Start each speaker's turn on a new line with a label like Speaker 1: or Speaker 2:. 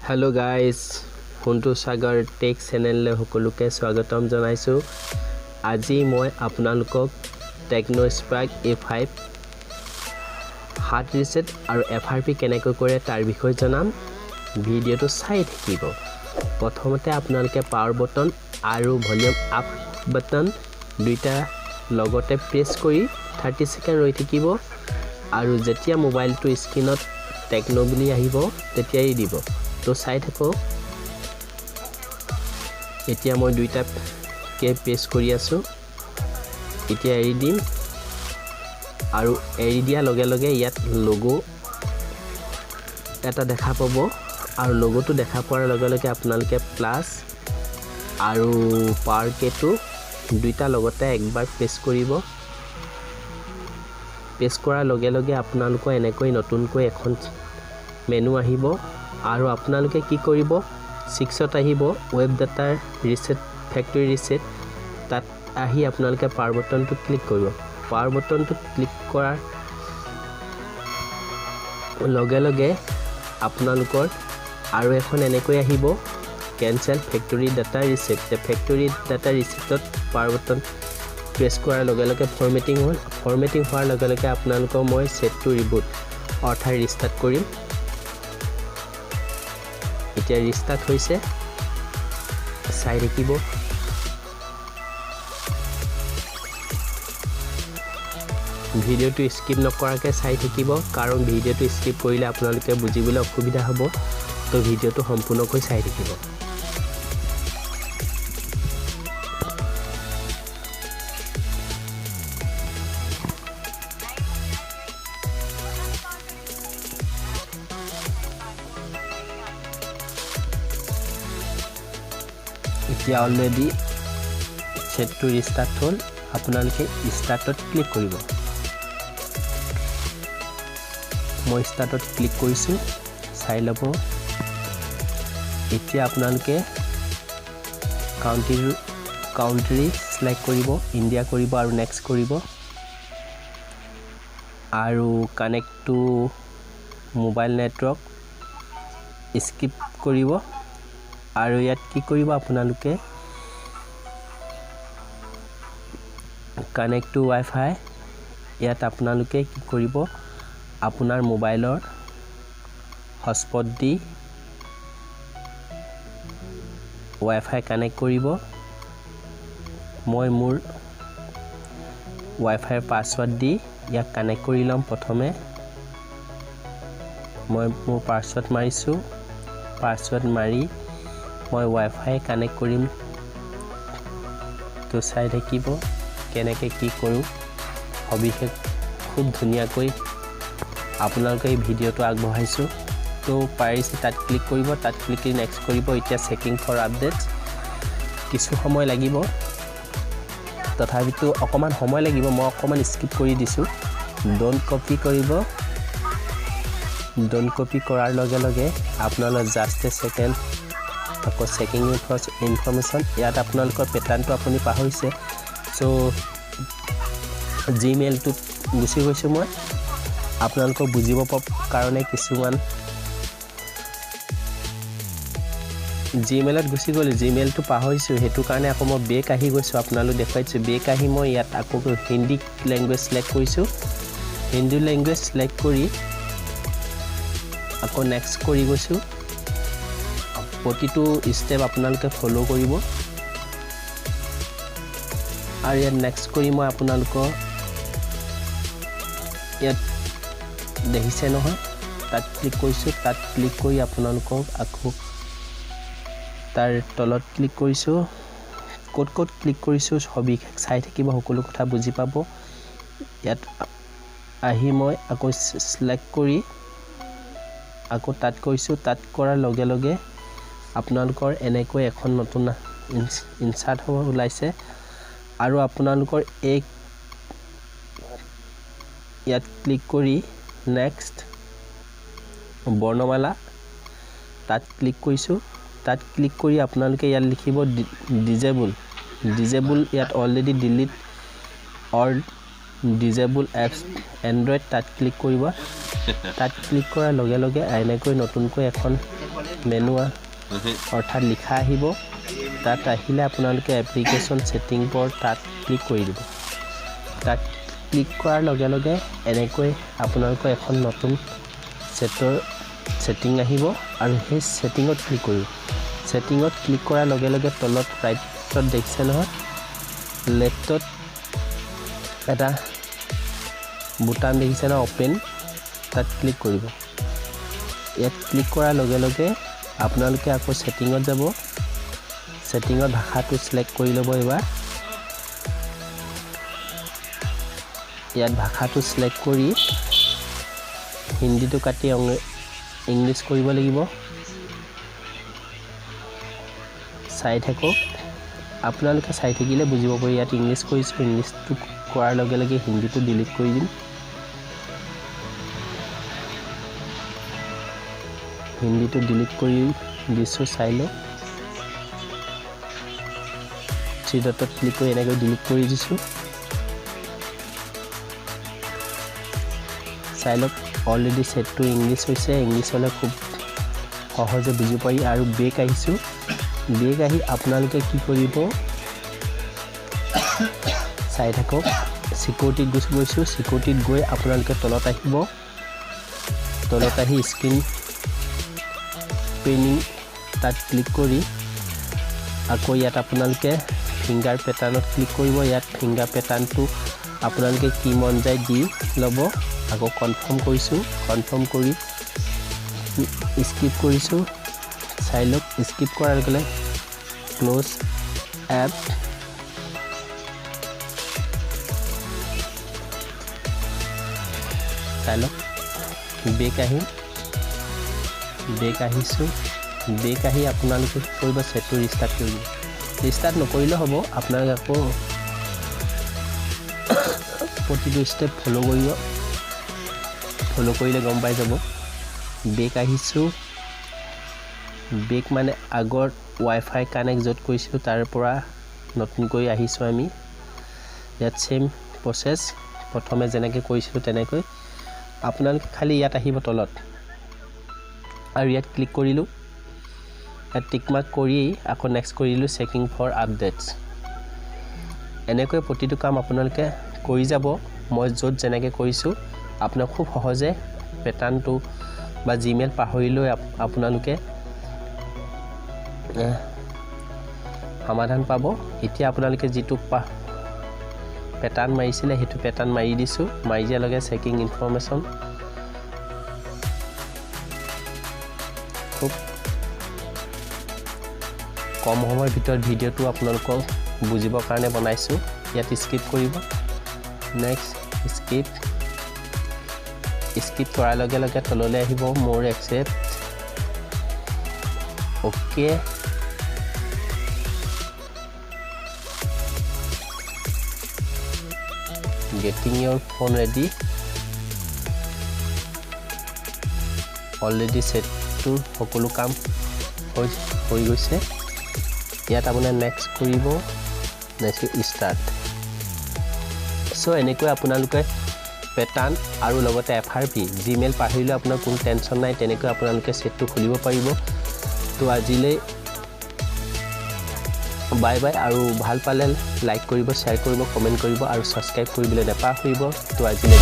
Speaker 1: hello guys हुंटू सागर take channel সকলোকে স্বাগতম জনাইছো আজি মই আপোনালোকক টেকনো স্পাৰ্ক A5 হাৰ্ড ৰিসেট আৰু FRP কেনেকৈ কৰে তাৰ বিষয়ে জনাম ভিডিওটো চাই থাকিব প্ৰথমতে আপোনালোকে পাৱাৰ বটন আৰু ভলিউম আপ বটন দুইটা লগতে প্ৰেছ কৰি 30 সেকেন্ড ৰৈ থাকিব আৰু যেতিয়া মোবাইলটো স্ক্ৰিনত টেকনো বুলি আহিব তেতিয়াই দিব তো চাই থাকো এতিয়া মই দুইটা কে প্ৰেছ কৰি আছো এতিয়া এৰি দিম আৰু এৰি দিয়া লগে লগে ইয়াত লোগো এটা দেখা পাব আৰু লোগোটো দেখা পোৱাৰ লগে লগে আপোনালোকে প্লাস আৰু পাৱাৰ কেটো দুইটা লগতে একবাৰ প্ৰেছ কৰিব প্ৰেছ কৰাৰ লগে লগে আপোনালোকৰ এনেকৈ নতুনকৈ এখন মেনু আহিব আৰু আপোনালোকে কি কৰিব 6ত আহিব ওয়েব ডাটা ৰিসেট ফ্যাক্টৰি ৰিসেট তাত আহি আপোনালোকে পাৱাৰ বটনটো ক্লিক কৰিব পাৱাৰ বটনটো ক্লিক কৰাৰ লগে লগে আপোনালোকৰ আৰু এখন এনেকৈ আহিব কেনসেল ফ্যাক্টৰি ডাটা ৰিসেট তে ফ্যাক্টৰি ডাটা ৰিসেটত পাৱাৰ বটন প্ৰেছ কৰাৰ লগে লগে ফৰমেটিং হ'ল ফৰমেটিং হোৱাৰ লগে লগে আপোনালোকক মই সেট টু ৰিবুট অৰ্থাৎ ৰিস্টাৰ্ট কৰিম এতিয়া ৰিস্টাৰ্ট হৈছে চাই দেখিব ভিডিওটো স্কিপ নকৰাকৈ চাই থাকিব কাৰণ ভিডিওটো স্কিপ কৰিলে আপোনালোকে বুজিবলৈ অসুবিধা হ'ব তো ভিডিওটো সম্পূৰ্ণকৈ চাই থাকিব এতিয়া অলৰেডি সেট টু ৰিস্টাৰ্ট হ'ল আপোনালোকে ষ্টাৰ্টত ক্লিক কৰিব মই ষ্টাৰ্টত ক্লিক কৰিছো চাই লব এতিয়া আপোনালোকে কাউন্ট্ৰি সিলেক্ট কৰিব ইণ্ডিয়া কৰিব আৰু নেক্সট কৰিব আৰু connect to mobile network skip কৰিব আৰু ইয়াত কি কৰিব আপোনালোকে কানেক্ট টু ওয়াইফাই ইয়াত আপোনালোকে কি কৰিব আপোনাৰ মোবাইলৰ হটস্পট দি ওয়াইফাই কানেক্ট কৰিব মই মোৰ ওয়াইফাইৰ পাসওয়াৰ্ড দি ইয়াক কানেক্ট কৰি লম প্ৰথমে মই মোৰ পাসওয়াৰ্ড মাৰিছো পাসওয়াৰ্ড মাৰি মই ওয়াইফাই কানেক্ট কৰিম তো চাই থাকিব কেনেকৈ কি কৰো সবিশেষ খুব ধুনিয়াকৈ আপোনালোকে এই ভিডিওটো আগবঢ়াইছো তো পাৰিছে তাত ক্লিক কৰিব তাত ক্লিক কৰি নেক্সট কৰিব এতিয়া চেকিং ফৰ আপডেটস কিছু সময় লাগিব তথাপিতো অকমান সময় লাগিব মই অকমান স্কিপ কৰি দিছো ডন্ট কপি কৰিব ডন্ট কপি কৰাৰ লগে লগে আপোনালোক জাস্ট এ সেকেন্ড আকৌ চেকিং ফৰ ইনফৰমেশন ইয়াত আপোনালোকৰ পেটাৰ্নটো আপুনি পাহৰিছে সো জিমেইল টু গুছি গৈছো মই আপোনালোকক বুজিব কাৰণে কিছুমান জিমেইলত গুছি গ'ল জিমেইলটো পাহৰিছো হেতু কাৰণে আকৌ মই বেক আহি গৈছো আপোনালোক দেখাইছো বেক আহি মই ইয়াত আকৌ হিন্দী ল্যাঙ্গুৱেজ সিলেক্ট কৰিছো হিন্দী ল্যাঙ্গুৱেজ সিলেক্ট কৰি আকৌ নেক্সট কৰি গৈছো প্ৰতিটো স্টেপ আপোনালোকে ফলো কৰিব আৰু ইয়াত নেক্সট কৰি মই আপোনালোকক ইয়াত দেখিছে নহয় তাত ক্লিক কৰিছো তাত ক্লিক কৰি আপোনালোকক আকৌ তাৰ তলত ক্লিক কৰিছো কোড ক্লিক কৰিছো সবি চাই থাকিব সকলো কথা বুজি পাব ইয়াত আহি মই আকৌ সিলেক্ট কৰি আকৌ তাত কৰিছো তাত কৰাৰ লগে লগে আপোনালোকৰ এনেকৈ এখন নতুন ইনসাৰ্ট হ'ব ওলাইছে আৰু আপোনালোকৰ এক ইয়াত ক্লিক কৰি নেক্সট বৰ্ণমালা তাত ক্লিক কৰিছো তাত ক্লিক কৰি আপোনালোকে ইয়াত লিখিব ডিজেবল ইয়াত অলৰেডি ডিলিট অৰ ডিজেবল এপছ এন্ড্ৰইড তাত ক্লিক কৰিব তাত ক্লিক কৰাৰ লগে লগে এনেকৈ নতুনকৈ এখন মেনু অৰ্থাৎ লিখা আহিব তাত আহিলে আপোনালোকে এপ্লিকেশ্যন ছেটিংবোৰ তাত ক্লিক কৰি দিব তাত ক্লিক কৰাৰ লগে লগে এনেকৈ আপোনালোকৰ এখন নতুন ছেটিং আহিব আৰু সেই ছেটিঙত ক্লিক কৰিব ছেটিঙত ক্লিক কৰাৰ লগে লগে তলত ৰাইটত দেখিছে নহয় লেফ্টত এটা বুটাম দেখিছে না ওপেন তাত ক্লিক কৰিব ইয়াত ক্লিক কৰাৰ লগে লগে আপোনালোকে আকৌ ছেটিঙত যাব ছেটিঙত ভাষাটো সিলেক্ট কৰি ল'ব এবাৰ ইয়াত ভাষাটো সিলেক্ট কৰি হিন্দীটো কাটি ইংলিছ কৰিব লাগিব চাই থাকক আপোনালোকে চাই থাকিলে বুজিব পাৰি ইয়াত ইংলিছ কৰিছোঁ ইংলিছটো কৰাৰ লগে লগে হিন্দীটো ডিলিট কৰি দিম হিন্দীটো ডিলিট কৰি দিছোঁ চাই লওক থ্ৰী ডটত ক্লিক কৰি এনেকৈ ডিলিট কৰি দিছোঁ চাই লওক অলৰেডি ছেটটো ইংলিছ হৈছে ইংলিছ হ'লে খুব সহজে বুজি পাৰি আৰু বেক আহিছোঁ বেক আহি আপোনালোকে কি কৰিব চাই থাকক সিকিউৰিটিত গৈছোঁ সিকিউৰিটিত গৈ আপোনালোকে তলত আহিব তলত আহি স্ক্ৰীন পেইণ্টিং তাত ক্লিক কৰি আকৌ ইয়াত আপোনালোকে ফিংগাৰ পেটাৰ্ণত ক্লিক কৰিব ইয়াত ফিংগাৰ পেটাৰ্ণটো আপোনালোকে কি মন যায় দি ল'ব আকৌ কনফাৰ্ম কৰিছোঁ কনফাৰ্ম কৰি স্কিপ কৰিছোঁ চাই লওক স্কিপ কৰাৰ লগে ক্লোজ এপ চাই লওক বেক আহিছোঁ বেক আহি আপোনালোকে কি কৰিব ছেটটো ৰিষ্টাৰ্ট কৰিব ৰিষ্টাৰ্ট নকৰিলেও হ'ব আপোনালোকে আকৌ প্ৰতিটো ষ্টেপ ফ'ল' কৰিব ফ'ল' কৰিলে গম পাই যাব বেক আহিছোঁ বেক মানে আগৰ ৱাইফাই কানেক্ট য'ত কৰিছিলোঁ তাৰ পৰা নতুনকৈ আহিছোঁ আমি ইয়াত ছেম প্ৰচেছ প্ৰথমে যেনেকৈ কৰিছিলোঁ তেনেকৈ আপোনালোকে খালি ইয়াত আহিব তলত আৰু ইয়াত ক্লিক কৰিলোঁ ইয়াত টিক মাৰ্ক কৰি আকৌ নেক্সট কৰিলোঁ চেকিং ফৰ আপডেটছ এনেকৈ প্ৰতিটো কাম আপোনালোকে কৰি যাব মই য'ত যেনেকৈ কৰিছোঁ আপোনাক খুব সহজে পেটাৰ্ণটো বা জিমেইল পাহৰিলৈ আপোনালোকে সমাধান পাব এতিয়া আপোনালোকে যিটো পেটাৰ্ণ মাৰিছিলে সেইটো পেটাৰ্ণ মাৰি দিছোঁ মাৰি দিয়াৰ লগে চেকিং ইনফৰমেশ্যন খুব কম সময়ৰ ভিতৰত ভিডিঅ'টো আপোনালোকক বুজিবৰ কাৰণে বনাইছোঁ ইয়াত স্কিপ কৰিব নেক্সট স্কিপ কৰাৰ লগে লগে তললৈ আহিব মোৰ একচেপ্ট অ'কে গেটিং ইয়ৰ ফোন ৰেডি অলৰেডি ছেটটো সকলো কাম হৈ গৈছে ইয়াত আপোনাৰ নেক্সট কৰিব নেক্সট ষ্টাৰ্ট চ' এনেকৈ আপোনালোকে পেটাৰ্ণ আৰু লগতে FRP জিমেইল পাহৰিলে আপোনাৰ কোনো টেনশ্যন নাই তেনেকৈ আপোনালোকে ছেটটো খুলিব পাৰিব তো আজিলৈ বাই বাই আৰু ভাল পালে লাইক কৰিব শ্বেয়াৰ কৰিব কমেণ্ট কৰিব আৰু ছাবস্ক্ৰাইব কৰিবলৈ নাপাহৰিব তো আজিলৈ